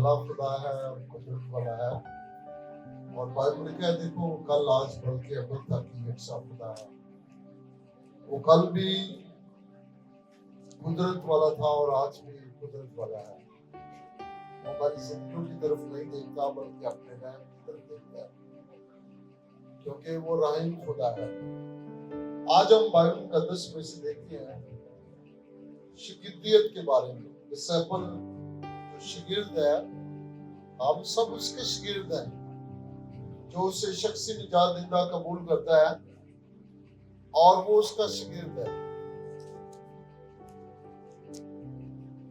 بڑا خدا ہے اور قدرت والا ہے، اور بائبل کہہ دیکھو کل آج بلکہ ابد تک یکساں خدا ہے۔ وہ کل بھی قدرت والا تھا اور آج بھی قدرت والا ہے۔ وہ ہماری زندگیوں کی طرف نہیں دیکھتا بلکہ اپنے رحم کی طرف دیکھتا ہے، کیونکہ وہ رحیم خدا ہے۔ آج ہم بائبل مقدس میں سے دیکھتے ہیں شگردیت کے بارے میں۔ ڈسیپل جو شگرد ہے، ہم سب اس کے شگرد ہیں۔ جو اسے شخصی نجات دہندہ قبول کرتا ہے اور وہ اس کا شگرد ہے،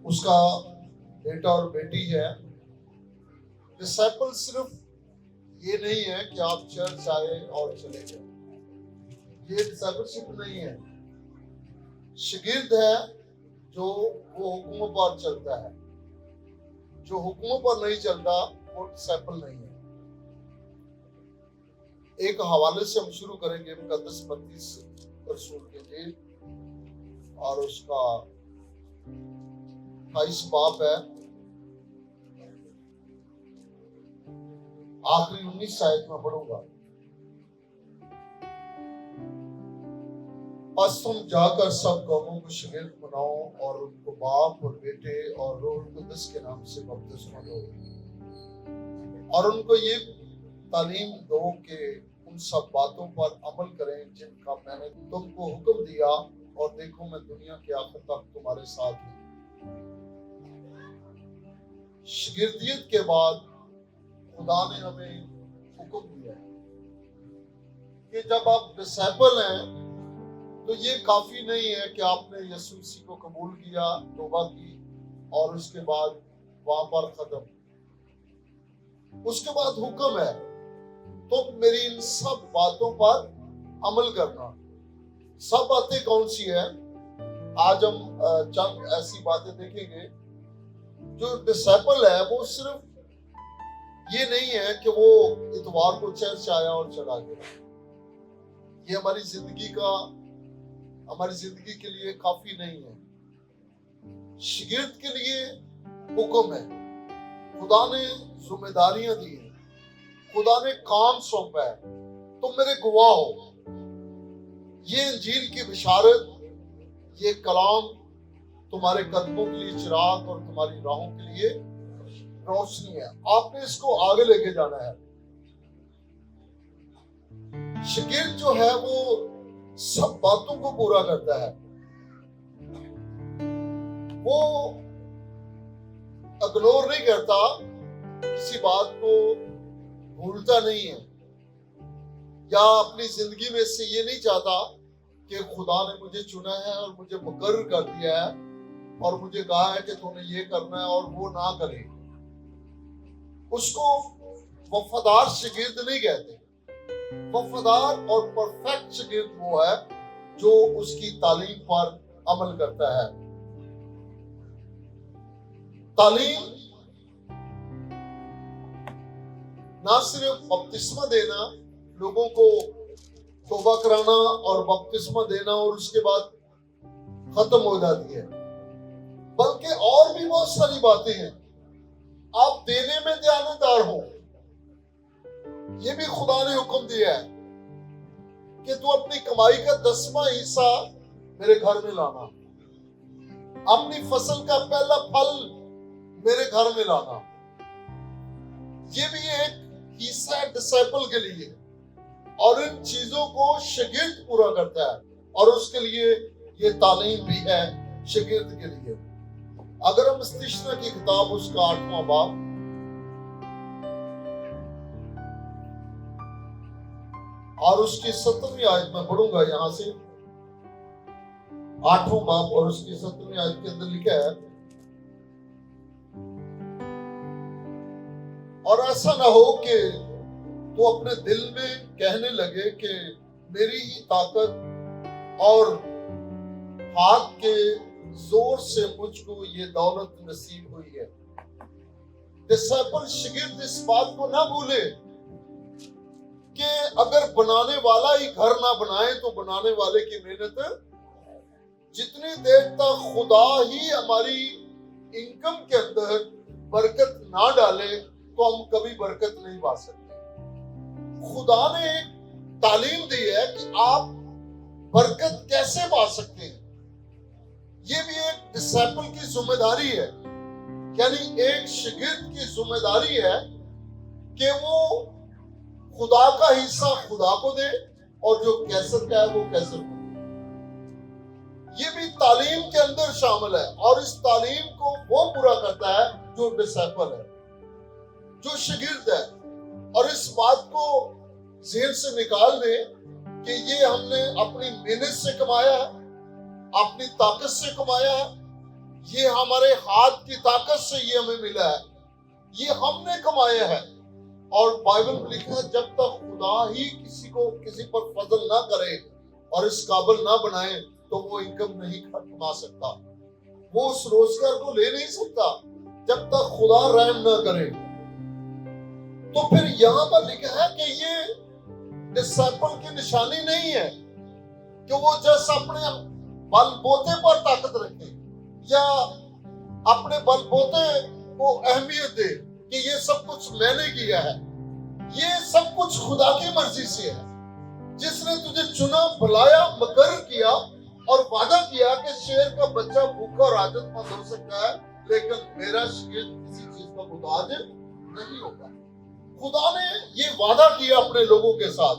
اس کا بیٹا اور بیٹی ہے۔ ڈسیپل صرف یہ نہیں ہے کہ آپ چرچ آئے اور چلے گئے، یہ ڈسیپلشپ نہیں ہے۔ شگرد ہے جو وہ حکموں پر چلتا ہے، جو حکموں پر نہیں چلتا وہ ڈسیپل نہیں ہے۔ ایک حوالے سے ہم شروع کریں گے، مقدس 32 رسول کے انجیل اور اس کا 28 باب ہے، آخری 19 آیت میں پڑھوں گا۔ پس تم جا کر سب قوموں کو شگرد بناؤ اور ان کو باپ اور بیٹے اور روح القدس کے نام سے بپتسمہ دو، اور ان کو یہ تعلیم دو کہ ان سب باتوں پر عمل کریں جن کا میں نے تم کو حکم دیا، اور دیکھو میں دنیا کے آخر تک تمہارے ساتھ ہوں۔ شگردیت کے بعد خدا نے ہمیں حکم دیا کہ جب آپ ڈسیپل ہیں تو یہ کافی نہیں ہے کہ آپ نے یسوع مسیح کو قبول کیا، توبہ کی اور اس کے بعد وہاں پر ختم۔ اس کے بعد حکم ہے تو میری ان سب باتوں پر عمل کرنا۔ سب باتیں کون سی ہیں؟ آج ہم چند ایسی باتیں دیکھیں گے۔ جو ڈسیپل ہے وہ صرف یہ نہیں ہے کہ وہ اتوار کو چرچ آیا اور چلا گیا۔ یہ ہماری زندگی کے لیے کافی نہیں ہے۔ شگرد کے لیے حکم ہے، خدا نے ذمہ داریاں دی ہیں، خدا نے کام سونپا ہے، تم میرے گواہ ہو۔ یہ انجیل کی بشارت، یہ کلام تمہارے قدموں کے لیے چراغ اور تمہاری راہوں کے لیے روشنی ہے۔ آپ نے اس کو آگے لے کے جانا ہے۔ شگرد جو ہے وہ سب باتوں کو پورا کرتا ہے، وہ اگنور نہیں کرتا، کسی بات کو بھولتا نہیں ہے، یا اپنی زندگی میں سے یہ نہیں چاہتا کہ خدا نے مجھے چنا ہے اور مجھے مقرر کر دیا ہے اور مجھے کہا ہے کہ تو نے یہ کرنا ہے اور وہ نہ کرے۔ اس کو وفادار شگرد نہیں کہتے۔ وفادار اور پرفیکٹ شگرد وہ ہے جو اس کی تعلیم پر عمل کرتا ہے۔ تعلیم نہ صرف بپتسمہ دینا، لوگوں کو توبہ کرانا اور بپتسمہ دینا اور اس کے بعد ختم ہو جاتی ہے، بلکہ اور بھی بہت ساری باتیں ہیں۔ آپ دینے میں دیانتدار ہوں، یہ بھی خدا نے حکم دیا ہے کہ تو اپنی کمائی کا 10واں حصہ میرے گھر میں لانا، اپنی فصل کا پہلا پھل میرے گھر میں لانا۔ یہ بھی ایک حصہ ہے ڈسیپل کے لیے، اور ان چیزوں کو شگرد پورا کرتا ہے، اور اس کے لیے یہ تعلیم بھی ہے شگرد کے لیے۔ اگر ہم استشنا کی کتاب اس کا 8واں باب اور اس کی 17ویں آیت میں پڑھوں گا، یہاں سے 8واں باب اور اس کی 17ویں آیت کے اندر لکھا ہے، اور ایسا نہ ہو کہ تو اپنے دل میں کہنے لگے کہ میری ہی طاقت اور ہاتھ کے زور سے مجھ کو یہ دولت نصیب ہوئی ہے۔ ڈسیپل شگرد اس بات کو نہ بھولے کہ اگر بنانے والا ہی گھر نہ بنائے تو بنانے والے کی محنت، جتنی دیر تک خدا ہی ہماری انکم کے اندر برکت نہ ڈالے تو ہم کبھی برکت نہیں پا سکتے۔ خدا نے ایک تعلیم دی ہے کہ آپ برکت کیسے پا سکتے ہیں۔ یہ بھی ایک ڈسائپل کی ذمہ داری ہے، یعنی ایک شاگرد کی ذمہ داری ہے کہ وہ خدا کا حصہ خدا کو دے اور جو کیسر کا ہے وہ کیسر کو دے۔ یہ بھی تعلیم کے اندر شامل ہے، اور اس تعلیم کو وہ پورا کرتا ہے جو ڈسائپل ہے، جو شاگرد ہے۔ اور اس بات کو ذہن سے نکال دیں کہ یہ ہم نے اپنی محنت سے کمایا ہے، اپنی طاقت سے کمایا ہے، یہ ہمارے ہاتھ کی طاقت سے یہ ہمیں ملا ہے، یہ ہم نے کمایا ہے۔ اور بائبل میں لکھا ہے جب تک خدا ہی کسی پر فضل نہ کرے اور اس قابل نہ بنائے تو وہ انکم نہیں کما سکتا، وہ اس روزگار کو لے نہیں سکتا جب تک خدا رحم نہ کرے۔ تو پھر یہاں پر لکھا ہے کہ یہ ڈسائپل کی نشانی نہیں ہے کہ وہ جیسا اپنے بل بوتے پر طاقت رکھے یا اپنے بل بوتے کو اہمیت دے کہ یہ سب کچھ میں نے کیا ہے۔ یہ سب کچھ خدا کی مرضی سے ہے، جس نے تجھے چنا، بلایا، مقرر کیا اور وعدہ کیا کہ شیر کا بچہ بھوکا اور عادت مند ہو سکتا ہے لیکن میرا شاگرد کسی چیز کا محتاج نہیں ہوگا۔ خدا نے یہ وعدہ کیا اپنے لوگوں کے ساتھ،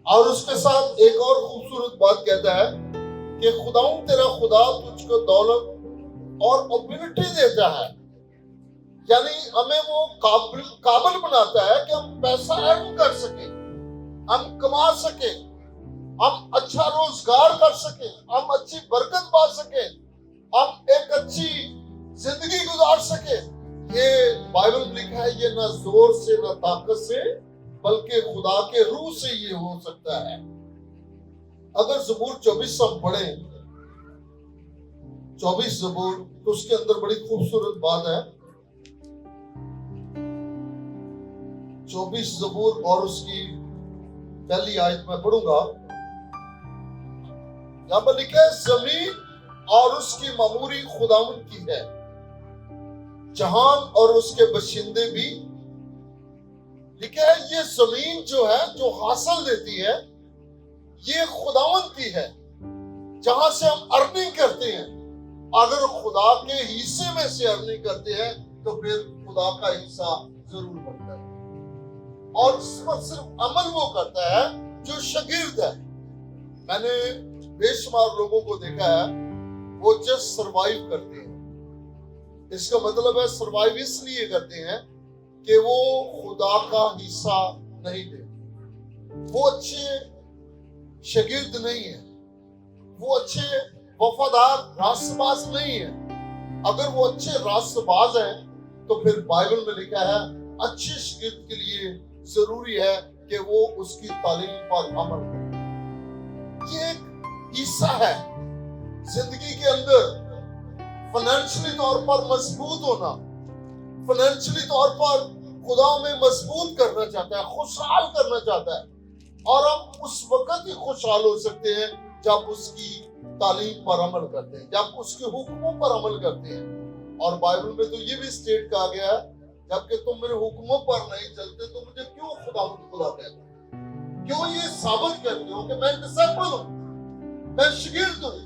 اور اس کے ساتھ ایک اور خوبصورت بات کہتا ہے کہ خداؤں تیرا خدا تجھ کو دولت اور ابیلٹی دیتا ہے، یعنی ہمیں وہ قابل بناتا ہے کہ ہم پیسہ ارن کر سکیں، ہم کما سکیں، ہم اچھا روزگار کر سکیں، ہم اچھی برکت پا سکیں، ہم ایک اچھی زندگی گزار سکیں۔ یہ بائبل میں لکھا ہے یہ نہ زور سے نہ طاقت سے بلکہ خدا کے روح سے یہ ہو سکتا ہے۔ اگر زبور 24 ہم پڑھیں، 24 زبور، تو اس کے اندر بڑی خوبصورت بات ہے۔ 24 زبور اور اس کی پہلی آیت میں پڑھوں گا۔ یہاں پر لکھا ہے زمین اور اس کی معموری خداوند کی ہے، جہان اور اس کے باشندے بھی۔ لکھا ہے یہ زمین جو ہے جو حاصل دیتی ہے یہ خداوند کی ہے، جہاں سے ہم ارننگ کرتے ہیں۔ اگر خدا کے حصے میں سے ارننگ کرتے ہیں تو پھر خدا کا حصہ ضرور بنتا ہے، اور اس پر صرف عمل وہ کرتا ہے جو شاگرد ہے۔ میں نے بے شمار لوگوں کو دیکھا ہے وہ جسٹ سروائیو کرتے ہیں۔ اس کا مطلب ہے سروائیو اس لیے کرتے ہیں کہ وہ خدا کا حصہ نہیں دیتے، وہ اچھے شاگرد نہیں ہیں، وہ اچھے وفادار راست باز نہیں ہیں۔ اگر وہ اچھے راست باز ہیں تو پھر بائبل میں لکھا ہے اچھے شاگرد کے لیے ضروری ہے کہ وہ اس کی تعلیم پر عمل کرے۔ یہ ایک حصہ ہے زندگی کے اندر، فائنینشلی طور پر مضبوط ہونا، فائنینشلی طور پر خدا میں مضبوط کرنا چاہتا ہے، خوشحال کرنا چاہتا ہے، اور ہم اس وقت ہی خوشحال ہو سکتے ہیں جب اس کی تعلیم پر عمل کرتے ہیں، جب اس کے حکموں پر عمل کرتے ہیں۔ اور بائبل میں تو یہ بھی اسٹیٹ کہا گیا ہے جبکہ تم میرے حکموں پر نہیں چلتے تو مجھے کیوں خدا کہتے ہو؟ کیوں یہ ثابت کرتے ہو کہ میں ڈسائپل ہوں، میں شاگرد ہوں؟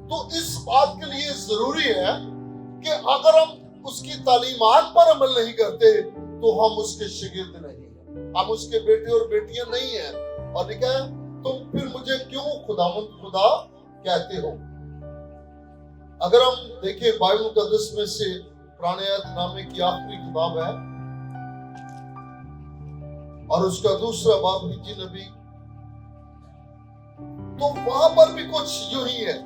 تو اس بات کے لیے ضروری ہے کہ اگر ہم اس کی تعلیمات پر عمل نہیں کرتے تو ہم اس کے شاگرد نہیں ہیں، ہم اس کے بیٹے اور بیٹیاں نہیں ہیں۔ اور لکھا ہے تم پھر مجھے کیوں خدا کہتے ہو؟ اگر ہم دیکھیں بائبل مقدس میں سے پرانے عہد نامے کی آخری کتاب ہے اور اس کا دوسرا باب حجی نبی، تو وہاں پر بھی کچھ یوں ہی ہے۔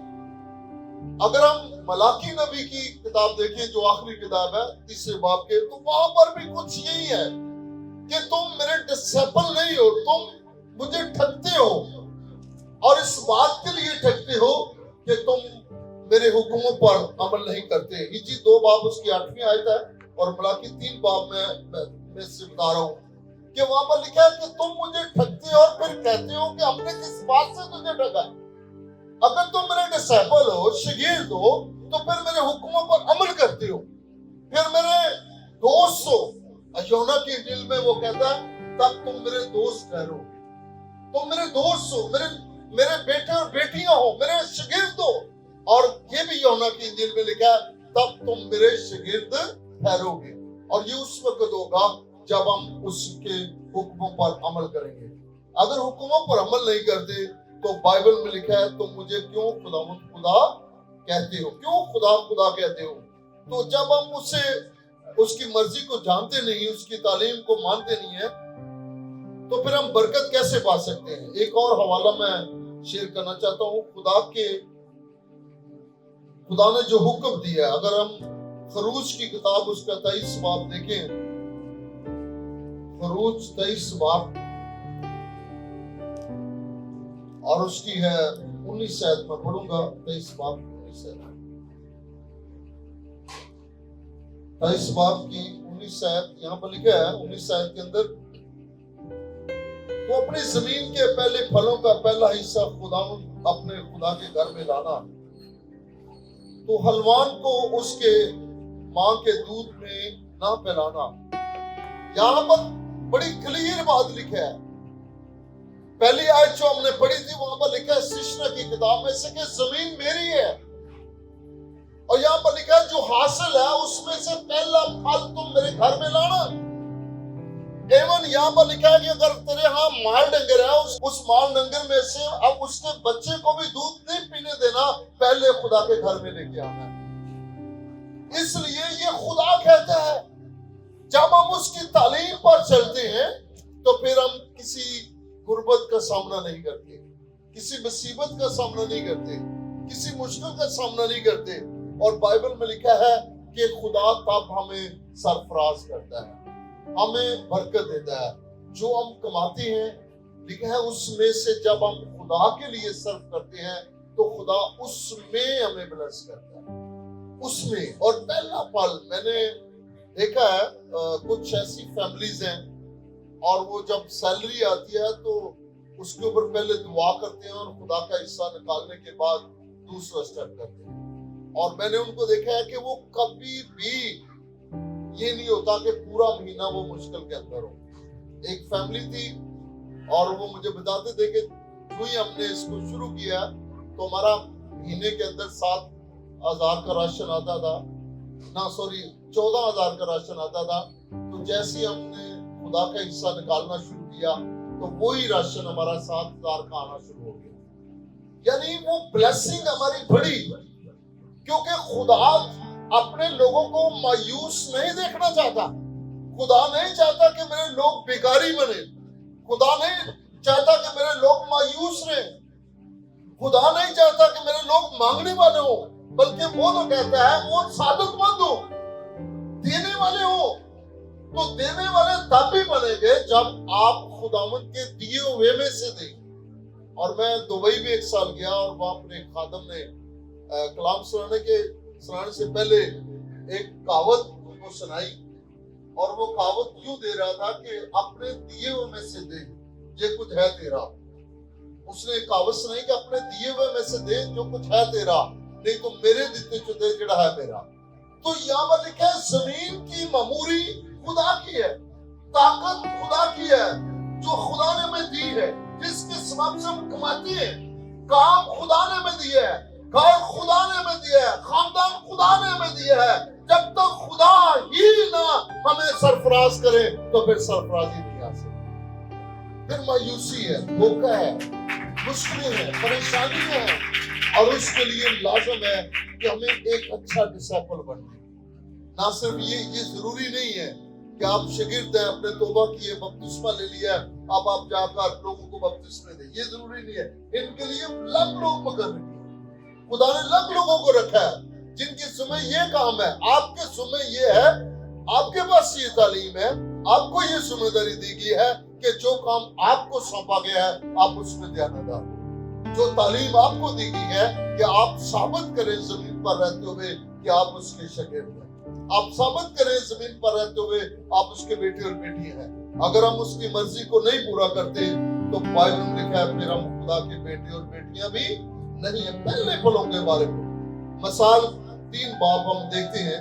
اگر ہم ملاکی نبی کی کتاب دیکھیں جو آخری کتاب ہے تیسرے باب کے، تو وہاں پر بھی کچھ یہی ہے کہ تم میرے ڈسائپل نہیں ہو، تم مجھے ٹھگتے ہو، اور اس بات کے لیے ٹھگتے ہو کہ تم میرے حکموں پر عمل نہیں کرتے۔ ہجی 2 باب اس کی 8ویں آیت ہے اور ملاکی 3 باب میں سے بتا رہا ہوں کہ وہاں پر لکھا ہے کہ تم مجھے ٹھگتے ہو اور پھر کہتے ہو کہ ہم نے کس بات سے تجھے ٹھگا ہے؟ اگر تم میرے ڈسائپل ہو، شاگرد ہو، تو پھر میرے حکموں پر عمل کرتے ہو۔ پھر میرے دوست ہو، یونا کی انجیل میں وہ کہتا ہے تب تم میرے دوست ٹھہرو، تم میرے دوست ہو، میرے بیٹے اور بیٹیاں ہو، میرے شاگرد ہو. اور یہ بھی یونا کی انجیل میں لکھا ہے تب تم میرے شاگرد ٹھہرو گے. اور یہ اس وقت ہوگا جب ہم اس کے حکموں پر عمل کریں گے. اگر حکموں پر عمل نہیں کرتے تو بائبل میں لکھا ہے تم مجھے کیوں خدا کہتے ہو، کیوں خدا کہتے ہو. تو جب ہم اس کی مرضی کو جانتے نہیں، اس کی تعلیم کو مانتے نہیں ہیں، تو پھر ہم برکت کیسے پا سکتے ہیں. ایک اور حوالہ میں شیئر کرنا چاہتا ہوں. خدا نے جو حکم دیا ہے، اگر ہم خروج کی کتاب اس کا 23 باب دیکھیں، خروج 23 باب اور اس کی ہے 19 آیت میں پڑھوں گا. 23 باب 23 باب کی 19 آیت یہاں پر لکھا ہے. 19 آیت کے اندر تو اپنی زمین کے پہلے پھلوں کا پہلا حصہ اپنے خدا کے گھر میں لانا، تو حلوان کو اس کے ماں کے دودھ میں نہ پلانا. یہاں پر بڑی کلیئر بات لکھا ہے. پہلی آیت جو ہم نے پڑھی تھی وہاں پر لکھا ہے سشنا کی کتاب میں سے کہ زمین میری ہے، اور یہاں پر لکھا ہے جو حاصل ہے اس میں سے پہلا پھل تم میرے گھر میں لانا. ایون یہاں پر لکھا ہے کہ اگر تیرے ہاں مال ڈنگر ہے، اس مال ڈنگر میں سے اب اس کے بچے کو بھی دودھ نہیں پینے دینا، پہلے خدا کے گھر میں لے کے آنا ہے. اس لیے یہ خدا کہتا ہے جب ہم اس کی تعلیم پر چلتے ہیں تو پھر ہم کسی غربت کا سامنا نہیں کرتے، کسی مصیبت کا سامنا نہیں کرتے، کسی مشکل کا سامنا نہیں کرتے. اور بائبل میں لکھا ہے کہ خدا تب ہمیں سرفراز کرتا ہے، ہمیں برکت دیتا ہے. جو ہم کماتے ہیں لکھا ہے اس میں سے جب ہم خدا کے لیے صرف کرتے ہیں تو خدا اس میں ہمیں بلس کرتا ہے، اس میں. اور پہلا پھل میں نے دیکھا ہے کچھ ایسی فیملیز ہیں اور وہ جب سیلری آتی ہے تو اس کے اوپر پہلے دعا کرتے ہیں اور خدا کا حصہ نکالنے کے بعد دوسرا سٹیپ کرتے ہیں. اور میں نے ان کو دیکھا ہے کہ وہ کبھی بھی یہ نہیں ہوتا کہ پورا مہینہ وہ مشکل کے اندر ہو. ایک فیملی تھی اور وہ مجھے بتاتے تھے کہ جو ہی ہم نے اس کو شروع کیا تو ہمارا مہینے کے اندر 7,000 کا راشن آتا تھا، 14,000 کا راشن آتا تھا. تو جیسے ہم نے خدا کا حصہ نکالنا شروع کیا تو وہی راشن ہمارا 7,000 کا آنا شروع ہو گیا. یعنی وہ بلیسنگ ہماری بڑی، کیونکہ خدا اپنے لوگوں کو مایوس نہیں دیکھنا چاہتا. خدا نہیں چاہتا کہ میرے لوگ بیکاری بنے، خدا نہیں چاہتا کہ میرے لوگ مایوس رہیں، خدا نہیں چاہتا کہ میرے لوگ مانگنے والے ہوں، بلکہ وہ تو کہتا ہے وہ سعادت مند ہو، دینے والے ہو. تو دینے والے تب بھی بنے گے جب آپ خداوند کے دیے ہوئے میں سے دیں. اور میں دبئی بھی 1 سال گیا اور وہاں پر ایک خادم نے کلام سنانے سے پہلے ایک کہاوت کو سنائی، اور وہ کہاوت یوں دے رہا تھا کہ اپنے دیے ہوئے میں سے دے یہ کچھ ہے تیرا. اس نے ایک کہاوت سنائی کہ اپنے دیے ہوئے میں سے دے جو کچھ ہے تیرا، نہیں تو میرے دیتے جو دے جڑا ہے میرا. تو یہاں پر لکھا ہے زمین کی معموری خدا کی ہے، طاقت خدا کی ہے جو خدا نے ہمیں دی ہے، جس کے سبب سے ہم کماتے ہیں. کام خدا نے ہمیں دیا ہے، گھر خدا نے ہمیں دیا ہے، خاندان خدا نے ہمیں دیا ہے. جب تک خدا ہی نہ ہمیں سرفراز کرے تو پھر سرفرازی نہیں آ سکتی. پھر مایوسی ہے، دھوکہ ہے، مشکلیں ہیں، پریشانی ہے. اور اس کے لیے لازم ہے کہ ہمیں ایک اچھا ڈسائپل بننا. نہ صرف یہ ضروری نہیں ہے کہ آپ شاگرد ہیں، اپنے توبہ کیے، بپتسمہ لے لیا، اب آپ جا کر لوگوں کو بپتسمے دیں، یہ ضروری نہیں ہے. ان کے لیے الگ لوگ مقرر کیے، خدا نے الگ لوگوں کو رکھا ہے جن کی ذمہ یہ کام ہے. آپ کے ذمہ یہ ہے، آپ کے پاس یہ تعلیم ہے، آپ کو یہ ذمہ داری دی گئی ہے کہ جو کام آپ کو سونپا گیا ہے آپ اس میں دیانتدار ہو. جو تعلیم آپ کو دی گئی ہے کہ آپ ثابت کریں زمین پر رہتے ہوئے کہ آپ اس کے شاگرد ہیں، آپ ثابت کریں زمین پر رہتے ہوئے آپ اس کے بیٹے اور بیٹی ہیں. اگر ہم اس کی مرضی کو نہیں پورا کرتے تو بائبل میں لکھا ہے پھر ہم خدا کے بیٹے اور بیٹیاں بھی نہیں ہیں. پہلے پھلوں کے بارے میں مثال 3 باب ہم دیکھتے ہیں.